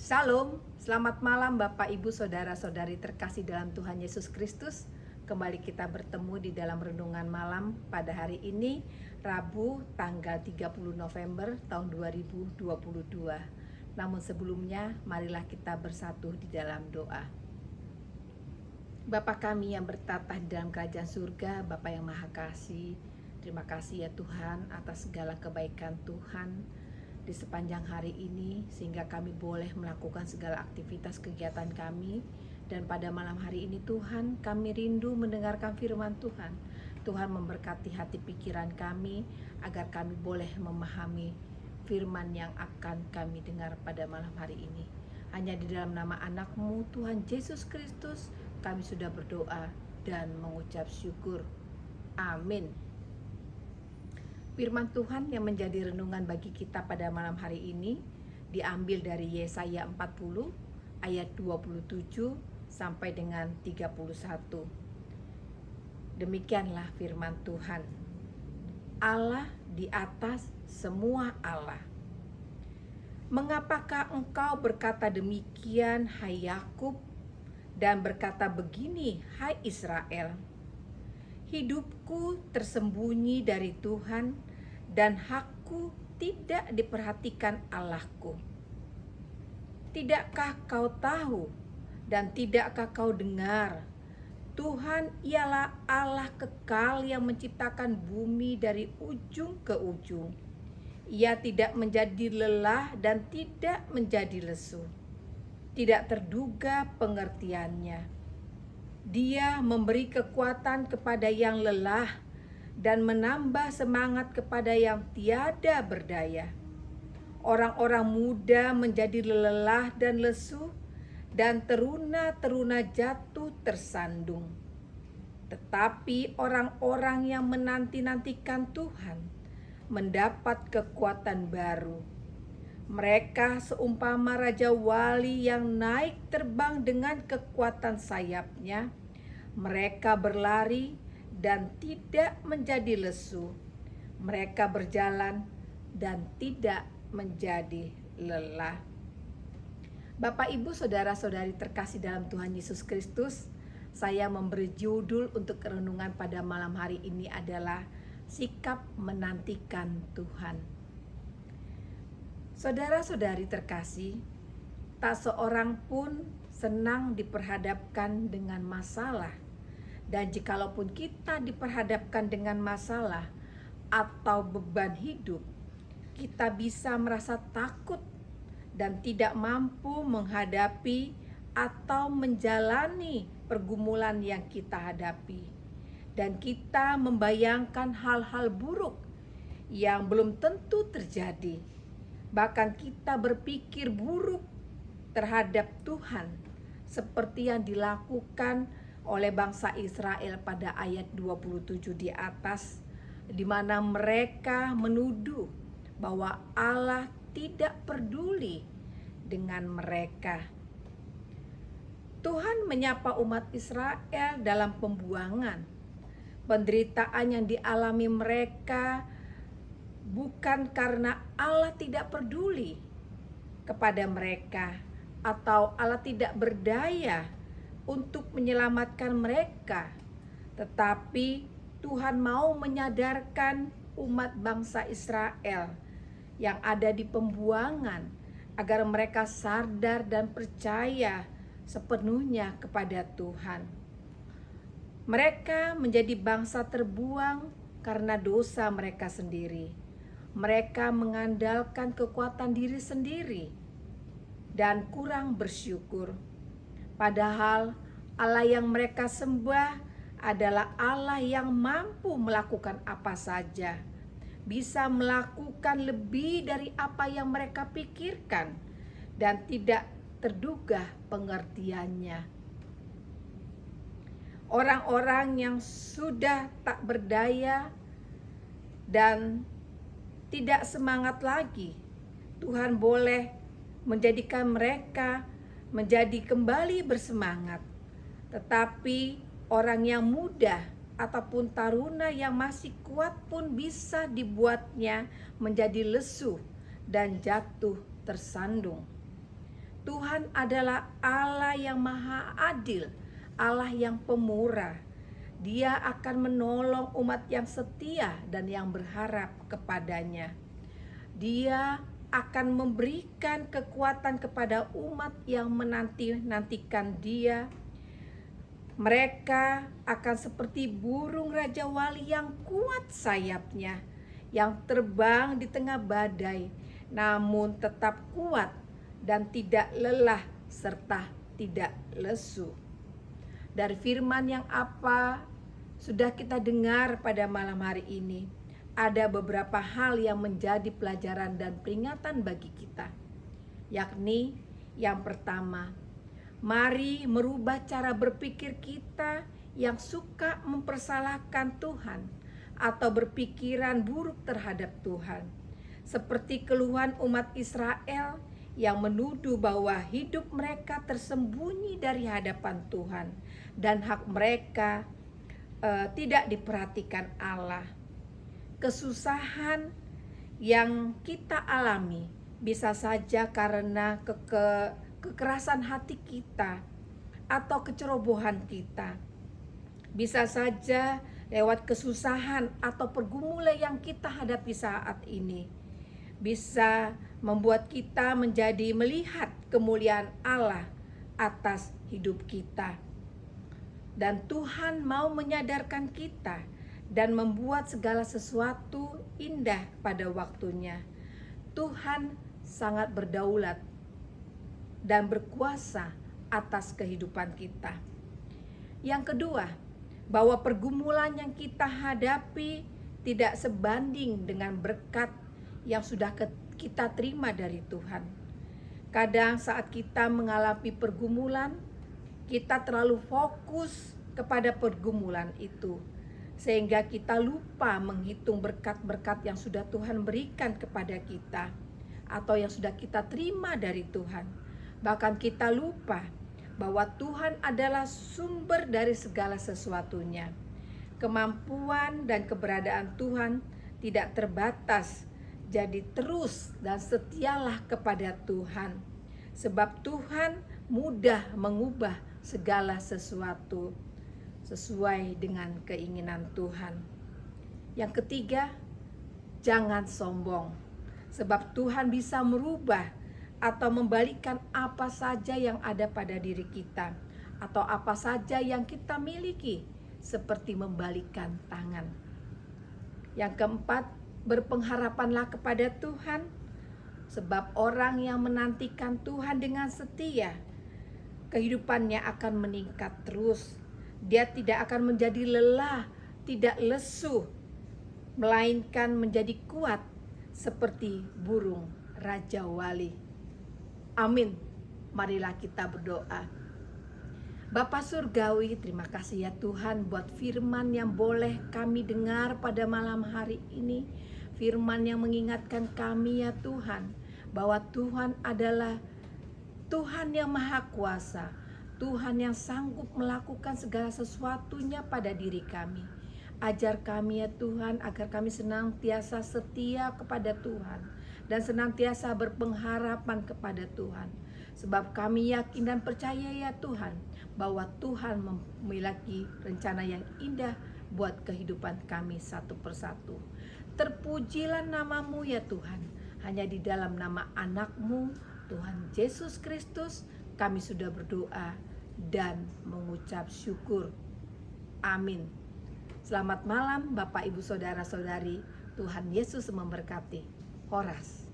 Shalom, selamat malam Bapak Ibu Saudara-saudari terkasih dalam Tuhan Yesus Kristus. Kembali kita bertemu di dalam renungan malam pada hari ini, Rabu tanggal 30 November tahun 2022. Namun sebelumnya, marilah kita bersatu di dalam doa. Bapa kami yang bertatah di dalam kerajaan surga, Bapa yang Maha Kasih, terima kasih ya Tuhan atas segala kebaikan Tuhan di sepanjang hari ini, sehingga kami boleh melakukan segala aktivitas kegiatan kami. Dan pada malam hari ini Tuhan, kami rindu mendengarkan firman Tuhan. Tuhan memberkati hati pikiran kami, agar kami boleh memahami firman yang akan kami dengar pada malam hari ini. Hanya di dalam nama anak-Mu Tuhan Yesus Kristus kami sudah berdoa dan mengucap syukur. Amin. Firman Tuhan yang menjadi renungan bagi kita pada malam hari ini diambil dari Yesaya 40 ayat 27 sampai dengan 31. Demikianlah firman Tuhan. Allah di atas semua Allah. Mengapakah engkau berkata demikian, hai Yakub, dan berkata begini, hai Israel? Hidupku tersembunyi dari Tuhan, dan hakku tidak diperhatikan Allahku. Tidakkah kau tahu dan tidakkah kau dengar? Tuhan ialah Allah kekal yang menciptakan bumi dari ujung ke ujung. Ia tidak menjadi lelah dan tidak menjadi lesu. Tidak terduga pengertiannya. Dia memberi kekuatan kepada yang lelah dan menambah semangat kepada yang tiada berdaya. Orang-orang muda menjadi lelah dan lesu, dan teruna-teruna jatuh tersandung. Tetapi orang-orang yang menanti-nantikan Tuhan mendapat kekuatan baru. Mereka seumpama Raja Wali yang naik terbang dengan kekuatan sayapnya. Mereka berlari dan tidak menjadi lesu. Mereka berjalan dan tidak menjadi lelah. Bapak, Ibu, Saudara-saudari terkasih dalam Tuhan Yesus Kristus, saya memberi judul untuk renungan pada malam hari ini adalah sikap menantikan Tuhan. Saudara-saudari terkasih, tak seorang pun senang diperhadapkan dengan masalah. Dan jikalaupun kita diperhadapkan dengan masalah atau beban hidup, kita bisa merasa takut dan tidak mampu menghadapi atau menjalani pergumulan yang kita hadapi. Dan kita membayangkan hal-hal buruk yang belum tentu terjadi. Bahkan kita berpikir buruk terhadap Tuhan, seperti yang dilakukan oleh bangsa Israel pada ayat 27 di atas, di mana mereka menuduh bahwa Allah tidak peduli dengan mereka. Tuhan menyapa umat Israel dalam pembuangan. Penderitaan yang dialami mereka bukan karena Allah tidak peduli kepada mereka atau Allah tidak berdaya untuk menyelamatkan mereka, tetapi Tuhan mau menyadarkan umat bangsa Israel yang ada di pembuangan agar mereka sadar dan percaya sepenuhnya kepada Tuhan. Mereka menjadi bangsa terbuang karena dosa mereka sendiri. Mereka mengandalkan kekuatan diri sendiri dan kurang bersyukur. Padahal Allah yang mereka sembah adalah Allah yang mampu melakukan apa saja. Bisa melakukan lebih dari apa yang mereka pikirkan dan tidak terduga pengertiannya. Orang-orang yang sudah tak berdaya dan tidak semangat lagi, Tuhan boleh menjadikan mereka menjadi kembali bersemangat. Tetapi orang yang muda ataupun taruna yang masih kuat pun bisa dibuatnya menjadi lesu dan jatuh tersandung. Tuhan adalah Allah yang maha adil, Allah yang pemurah. Dia akan menolong umat yang setia dan yang berharap kepadanya. Dia akan memberikan kekuatan kepada umat yang menanti-nantikan Dia. Mereka akan seperti burung Raja Wali yang kuat sayapnya, yang terbang di tengah badai, namun tetap kuat dan tidak lelah serta tidak lesu. Dari firman yang apa sudah kita dengar pada malam hari ini, ada beberapa hal yang menjadi pelajaran dan peringatan bagi kita. Yakni yang pertama, mari merubah cara berpikir kita yang suka mempersalahkan Tuhan atau berpikiran buruk terhadap Tuhan. Seperti keluhan umat Israel yang menuduh bahwa hidup mereka tersembunyi dari hadapan Tuhan dan hak mereka tidak diperhatikan Allah. Kesusahan yang kita alami bisa saja karena kekerasan hati kita atau kecerobohan kita. Bisa saja lewat kesusahan atau pergumulan yang kita hadapi saat ini. Bisa membuat kita menjadi melihat kemuliaan Allah atas hidup kita. Dan Tuhan mau menyadarkan kita dan membuat segala sesuatu indah pada waktunya. Tuhan sangat berdaulat dan berkuasa atas kehidupan kita. Yang kedua, bahwa pergumulan yang kita hadapi tidak sebanding dengan berkat yang sudah kita terima dari Tuhan. Kadang saat kita mengalami pergumulan, kita terlalu fokus kepada pergumulan itu, sehingga kita lupa menghitung berkat-berkat yang sudah Tuhan berikan kepada kita atau yang sudah kita terima dari Tuhan. Bahkan kita lupa bahwa Tuhan adalah sumber dari segala sesuatunya. Kemampuan dan keberadaan Tuhan tidak terbatas. Jadi terus dan setialah kepada Tuhan, sebab Tuhan mudah mengubah segala sesuatu sesuai dengan keinginan Tuhan. Yang ketiga, jangan sombong, sebab Tuhan bisa merubah atau membalikkan apa saja yang ada pada diri kita atau apa saja yang kita miliki, seperti membalikkan tangan. Yang keempat, berpengharapanlah kepada Tuhan, sebab orang yang menantikan Tuhan dengan setia, kehidupannya akan meningkat terus. Dia tidak akan menjadi lelah, tidak lesu, melainkan menjadi kuat seperti burung Raja Wali. Amin. Marilah kita berdoa. Bapa Surgawi, terima kasih ya Tuhan buat firman yang boleh kami dengar pada malam hari ini. Firman yang mengingatkan kami ya Tuhan, bahwa Tuhan adalah Tuhan yang maha kuasa, Tuhan yang sanggup melakukan segala sesuatunya pada diri kami. Ajar kami ya Tuhan, agar kami senantiasa setia kepada Tuhan dan senantiasa berpengharapan kepada Tuhan. Sebab kami yakin dan percaya ya Tuhan, bahwa Tuhan memiliki rencana yang indah buat kehidupan kami satu persatu. Terpujilah nama-Mu ya Tuhan. Hanya di dalam nama anak-Mu, Tuhan Yesus Kristus, kami sudah berdoa dan mengucap syukur. Amin. Selamat malam Bapak Ibu Saudara-saudari. Tuhan Yesus memberkati. Horas.